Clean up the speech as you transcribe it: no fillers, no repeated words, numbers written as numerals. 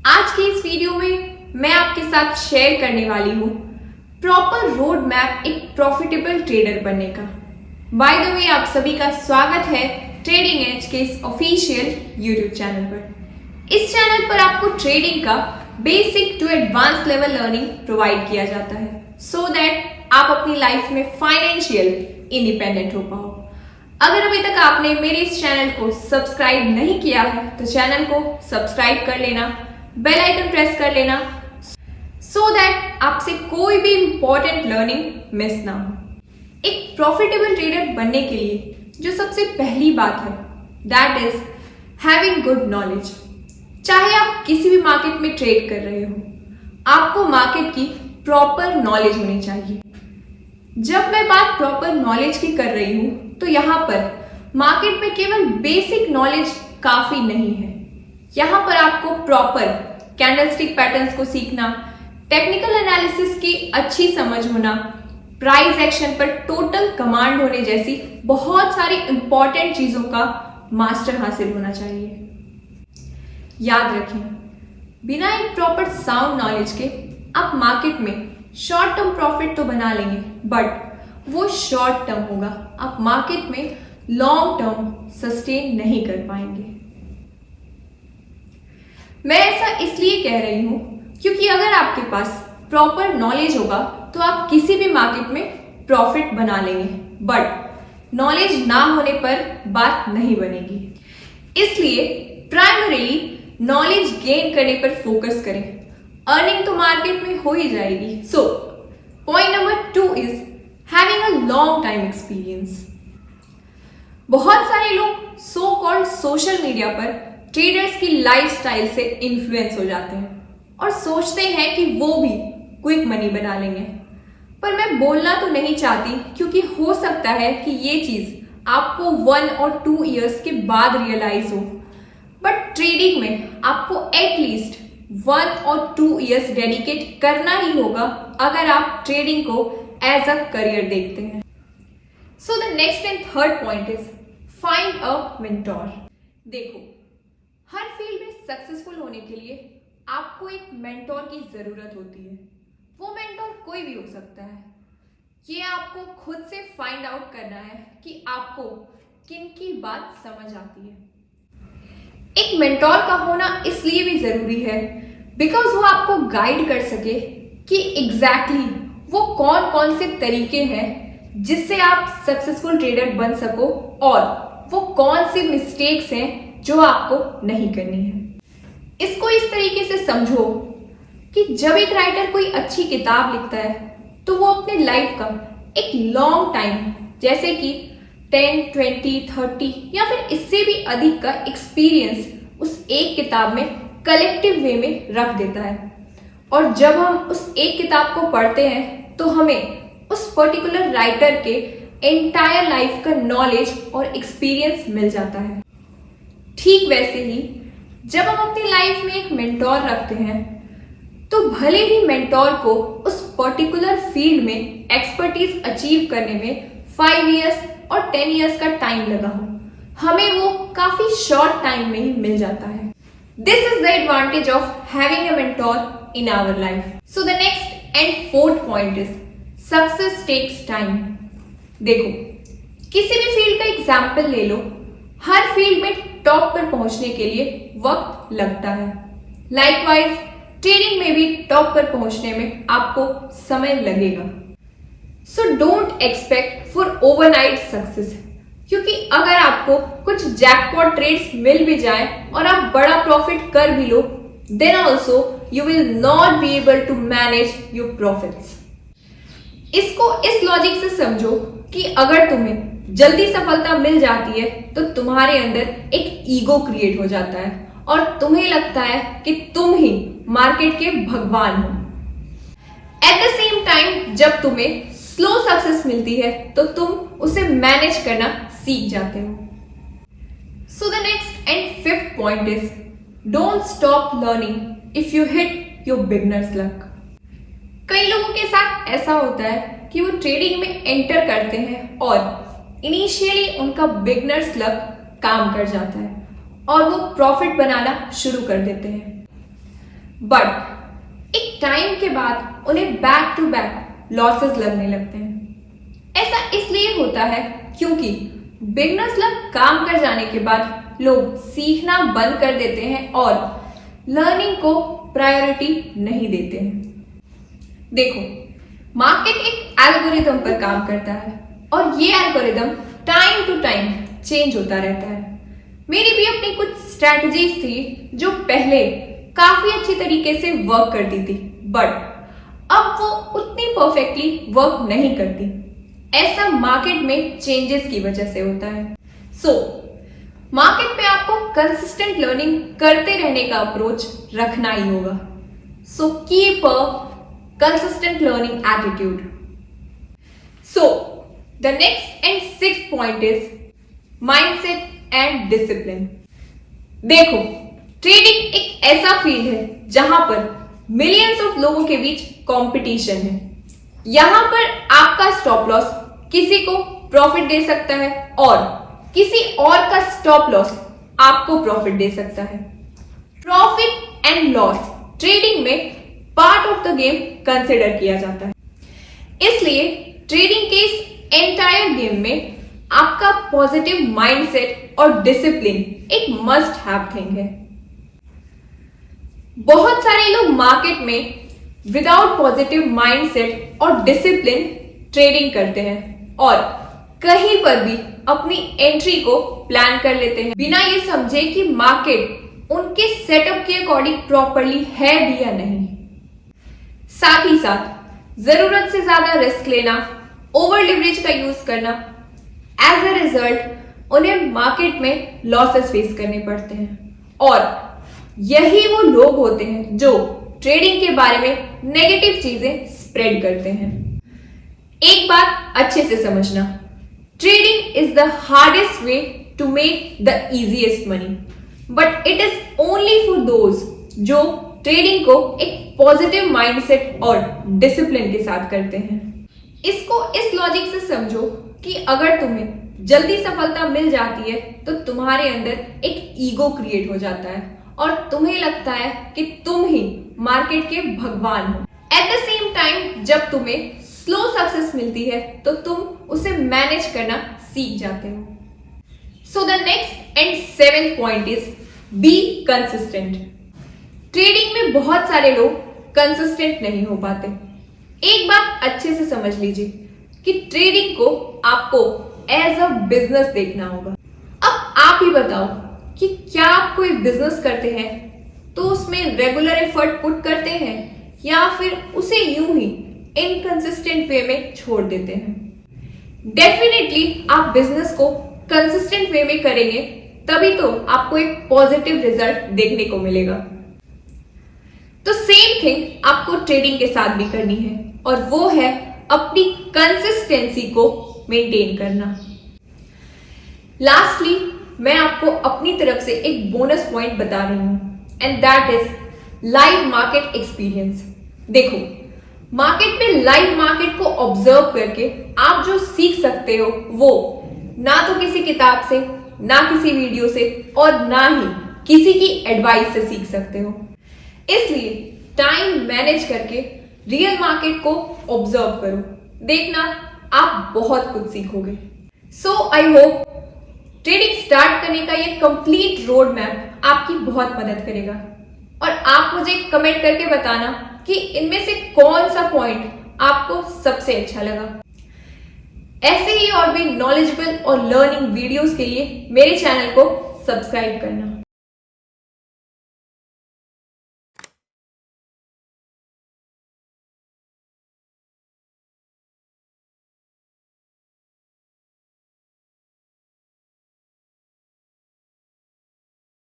आज के इस वीडियो में मैं आपके साथ शेयर करने वाली हूँ प्रॉपर रोड मैप एक प्रॉफिटेबल ट्रेडर बनने का। बाय द वे आप सभी का स्वागत है ट्रेडिंग एज के इस ऑफिशियल यूट्यूब चैनल पर। इस चैनल पर आपको ट्रेडिंग का basic to advance level learning provide किया जाता है सो दैट आप अपनी लाइफ में फाइनेंशियल इंडिपेंडेंट हो पाओ। अगर अभी तक आपने मेरे इस चैनल को सब्सक्राइब नहीं किया है तो चैनल को सब्सक्राइब कर लेना, बेल आइकन प्रेस कर लेना सो दैट आपसे कोई भी इंपॉर्टेंट लर्निंग मिस ना हो। एक प्रॉफिटेबल ट्रेडर बनने के लिए जो सबसे पहली बात है that is having good knowledge. चाहे आप किसी भी मार्केट में ट्रेड कर रहे हो, आपको मार्केट की प्रॉपर नॉलेज होनी चाहिए। जब मैं बात प्रॉपर नॉलेज की कर रही हूं तो यहाँ पर मार्केट में केवल बेसिक नॉलेज काफी नहीं है। यहाँ पर आपको प्रॉपर कैंडलस्टिक पैटर्न्स को सीखना, टेक्निकल एनालिसिस की अच्छी समझ होना, प्राइस एक्शन पर टोटल कमांड होने जैसी बहुत सारी इंपॉर्टेंट चीजों का मास्टर हासिल होना चाहिए। याद रखें, बिना एक प्रॉपर साउंड नॉलेज के आप मार्केट में शॉर्ट टर्म प्रॉफिट तो बना लेंगे बट वो शॉर्ट टर्म होगा, आप मार्केट में लॉन्ग टर्म सस्टेन नहीं कर पाएंगे। मैं ऐसा इसलिए कह रही हूं क्योंकि अगर आपके पास प्रॉपर नॉलेज होगा तो आप किसी भी मार्केट में प्रॉफिट बना लेंगे बट नॉलेज ना होने पर बात नहीं बनेगी। इसलिए प्राइमरीली नॉलेज गेन करने पर फोकस करें, अर्निंग तो मार्केट में हो ही जाएगी। So point number 2 is having a long time experience. बहुत सारे लोग सो कॉल्ड सोशल मीडिया पर ट्रेडर्स की लाइफस्टाइल से इन्फ्लुएंस हो जाते हैं और सोचते हैं कि वो भी क्विक मनी बना लेंगे, पर मैं बोलना तो नहीं चाहती क्योंकि हो सकता है कि ये चीज आपको 1 और 2 इयर्स के बाद रियलाइज हो, बट ट्रेडिंग में आपको एटलीस्ट 1 और 2 इयर्स डेडिकेट करना ही होगा अगर आप ट्रेडिंग को एज अ करियर देखते हैं। सो the next and third point is find a mentor. देखो, हर फील्ड में सक्सेसफुल होने के लिए आपको एक मेंटोर की जरूरत होती है। वो मेंटोर कोई भी हो सकता है। ये आपको खुद से फाइंड आउट करना है कि आपको किन की बात समझ आती है। एक मेंटोर का होना इसलिए भी जरूरी है बिकॉज वो आपको गाइड कर सके कि एग्जैक्टली वो कौन कौन से तरीके हैं जिससे आप सक्सेसफुल ट्रेडर बन सको और वो कौन से मिस्टेक्स हैं जो आपको नहीं करनी है। इसको इस तरीके से समझो कि जब एक राइटर कोई अच्छी किताब लिखता है तो वो अपने लाइफ का एक लॉन्ग टाइम जैसे कि 10, 20, 30 या फिर इससे भी अधिक का एक्सपीरियंस उस एक किताब में कलेक्टिव वे में रख देता है। और जब हम उस एक किताब को पढ़ते हैं तो हमें उस पर्टिकुलर राइटर के एंटायर लाइफ का नॉलेज और एक्सपीरियंस मिल जाता है। ठीक वैसे ही जब हम अपनी लाइफ में एक मेंटोर रखते हैं तो भले ही मेंटोर को उस पर्टिकुलर फील्ड में एक्सपर्टीज अचीव करने में 5 इयर्स और 10 इयर्स का टाइम लगा हो, हमें वो काफी शॉर्ट टाइम में ही मिल जाता है। This is the advantage of having a mentor in our life. So the next and fourth point is success takes time. देखो, किसी भी फील्ड का एग्जाम्पल ले लो, हर फील्ड में टॉप पर पहुंचने के लिए वक्त लगता है। लाइकवाइज ट्रेडिंग में भी टॉप पर पहुंचने में आपको समय लगेगा। So don't expect for overnight success, क्योंकि अगर आपको कुछ जैकपॉट ट्रेड्स मिल भी जाए और आप बड़ा प्रॉफिट कर भी लो, then also you will not be able to manage your profits. इसको इस लॉजिक से समझो कि अगर तुम्हें जल्दी सफलता मिल जाती है तो तुम्हारे अंदर एक ईगो क्रिएट हो जाता है और तुम्हें लगता है कि तुम ही मार्केट के भगवान हो। एट द सेम टाइम जब तुम्हें स्लो सक्सेस मिलती है तो तुम उसे मैनेज करना सीख जाते हो। सो the next and fifth point is don't stop learning if you hit your beginners luck. कई लोगों के साथ ऐसा होता है कि वो ट्रेडिंग में एंटर करते हैं और इनिशियली उनका बिगनर्स लक काम कर जाता है और वो प्रॉफिट बनाना शुरू कर देते हैं। बट एक टाइम के बाद उन्हें बैक टू बैक लॉसेस लगने लगते हैं। ऐसा इसलिए होता है क्योंकि बिगनर्स लग काम कर जाने के बाद लोग सीखना बंद कर देते हैं और लर्निंग को प्रायोरिटी नहीं देते हैं। देखो, मार्केट एक एल्गोरिदम पर काम करता है और ये algorithm time to time change होता रहता है। मेरी भी अपनी कुछ स्ट्रैटेजीज थी जो पहले काफी अच्छी तरीके से वर्क करती थी, बट अब वो उतनी परफेक्टली वर्क नहीं करती। ऐसा मार्केट में चेंजेस की वजह से होता है। मार्केट में आपको कंसिस्टेंट लर्निंग करते रहने का अप्रोच रखना ही होगा। Keep a consistent learning attitude. The next and sixth point is mindset and discipline. देखो, ट्रेडिंग एक ऐसा फील्ड है जहां पर मिलियंस ऑफ लोगों के बीच कंपटीशन है। यहां पर आपका स्टॉप लॉस किसी को प्रॉफिट दे सकता है और किसी और का स्टॉप लॉस आपको प्रॉफिट दे सकता है। प्रॉफिट एंड लॉस ट्रेडिंग में part of the game consider किया जाता है। इसलिए ट्रेडिंग के इस एंटायर गेम में आपका पॉजिटिव माइंडसेट और डिसिप्लिन एक मस्ट हैव थिंग है। बहुत सारे लोग मार्केट में विदाउट पॉजिटिव माइंडसेट और डिसिप्लिन ट्रेडिंग करते हैं और कहीं पर भी अपनी एंट्री को प्लान कर लेते हैं बिना ये समझे कि मार्केट उनके सेटअप के अकॉर्डिंग प्रॉपरली है भी या नहीं। साथ ही साथ जरूरत से ज्यादा रिस्क लेना, ओवर लिवरेज का यूज करना, एज अ रिजल्ट उन्हें मार्केट में लॉसेस फेस करने पड़ते हैं। और यही वो लोग होते हैं जो ट्रेडिंग के बारे में नेगेटिव चीजें स्प्रेड करते हैं। एक बात अच्छे से समझना, trading is the hardest way to make the easiest money, but it is only for those जो ट्रेडिंग को एक पॉजिटिव माइंडसेट और डिसिप्लिन के साथ करते हैं। इसको इस लॉजिक से समझो कि अगर तुम्हें जल्दी सफलता मिल जाती है तो तुम्हारे अंदर एक ईगो क्रिएट हो जाता है और तुम्हें लगता है कि तुम ही मार्केट के भगवान हो। एट द सेम टाइम जब तुम्हें स्लो सक्सेस मिलती है तो तुम उसे मैनेज करना सीख जाते हो। The next and seventh point is be consistent. Trading में बहुत सारे लोग कंसिस्टेंट नहीं हो पाते। एक बात अच्छे से समझ लीजिए कि ट्रेडिंग को आपको एज अ बिजनेस देखना होगा। अब आप ही बताओ कि क्या आप कोई बिजनेस करते हैं तो उसमें रेगुलर एफर्ट पुट करते हैं या फिर उसे यूं ही इनकंसिस्टेंट वे में छोड़ देते हैं। डेफिनेटली आप बिजनेस को कंसिस्टेंट वे में करेंगे तभी तो आपको एक पॉजिटिव रिजल्ट देखने को मिलेगा। तो सेम थिंग आपको ट्रेडिंग के साथ भी करनी है और वो है अपनी कंसिस्टेंसी को मेंटेन करना। लास्टली मैं आपको अपनी तरफ से एक बोनस पॉइंट बता रही हूं and that is live market experience. देखो, मार्केट में लाइव मार्केट को ऑब्जर्व करके आप जो सीख सकते हो वो ना तो किसी किताब से, ना किसी वीडियो से और ना ही किसी की एडवाइस से सीख सकते हो। इसलिए टाइम मैनेज करके रियल मार्केट को ऑब्जर्व करो, देखना आप बहुत कुछ सीखोगे। आई होप ट्रेडिंग स्टार्ट करने का ये कंप्लीट रोड मैप आपकी बहुत मदद करेगा और आप मुझे कमेंट करके बताना कि इनमें से कौन सा पॉइंट आपको सबसे अच्छा लगा। ऐसे ही और भी नॉलेजेबल और लर्निंग वीडियोस के लिए मेरे चैनल को सब्सक्राइब करना।